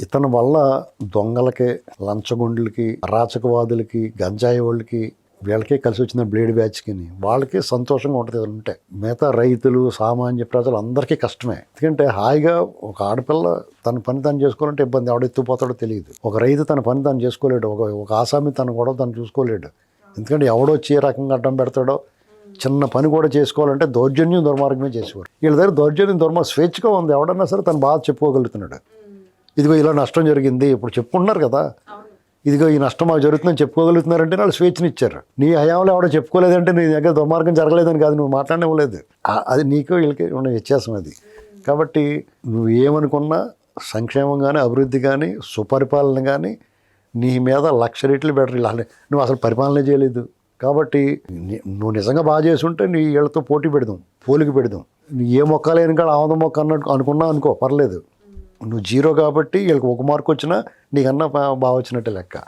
ఇతని వల్ల దొంగలకి, లంచగొండులకి, అరాచకవాదులకి, గంజాయి వాళ్ళకి వీళ్ళకే కలిసి వచ్చిన బ్లేడ్ బ్యాచ్కి వాళ్ళకి సంతోషంగా ఉంటుంది ఏదైనా ఉంటే. మిగతా రైతులు, సామాన్య ప్రజలు అందరికీ కష్టమే. ఎందుకంటే హాయిగా ఒక ఆడపిల్ల తన పని తాను చేసుకోవాలంటే ఇబ్బంది, ఎవడెత్తుపోతాడో తెలియదు. ఒక రైతు తన పని తాను చేసుకోలేడు, ఒక ఆసామి తన కూడా తను చూసుకోలేడు. ఎందుకంటే ఎవడొచ్చి ఏ రకంగా అడ్డం పెడతాడో. చిన్న పని కూడా చేసుకోవాలంటే దౌర్జన్యం, దుర్మార్గమే చేసేవారు. వీళ్ళ దగ్గర దౌర్జన్యం, స్వేచ్ఛగా ఉంది. ఎవడన్నా సరే తను బాధ చెప్పుకోగలుగుతున్నాడు. ఇదిగో ఇలా నష్టం జరిగింది, ఇప్పుడు చెప్పుకుంటున్నారు కదా, ఇదిగో ఈ నష్టం మాకు జరుగుతుందని చెప్పుకోగలుగుతున్నారంటే వాళ్ళు స్వేచ్ఛనిచ్చారు. నీ హయాంలో ఎవడో చెప్పుకోలేదంటే నీ దగ్గర దుర్మార్గం జరగలేదని కాదు, నువ్వు మాట్లాడలేదు. అది నీకు వీళ్ళకి ఉన్న వ్యత్యాసం అది. కాబట్టి నువ్వు ఏమనుకున్నా సంక్షేమం కానీ, అభివృద్ధి కానీ, సుపరిపాలన కానీ నీ మీద 1,00,000 రెట్లు బెటర్. నువ్వు అసలు పరిపాలన చేయలేదు కాబట్టి నువ్వు నిజంగా బాగా చేసి ఉంటే నీ వీళ్ళతో పోటీ పెడదాం, పోలిక పెడదాం. ఏ మొక్క లేని కాడ ఆముదం మొక్క అన్నట్టు అనుకున్నా అనుకో, పర్లేదు. నువ్వు 0 కాబట్టి వీళ్ళకి 1 మార్కు వచ్చినా నీకన్నా బాగా వచ్చినట్టే లెక్క.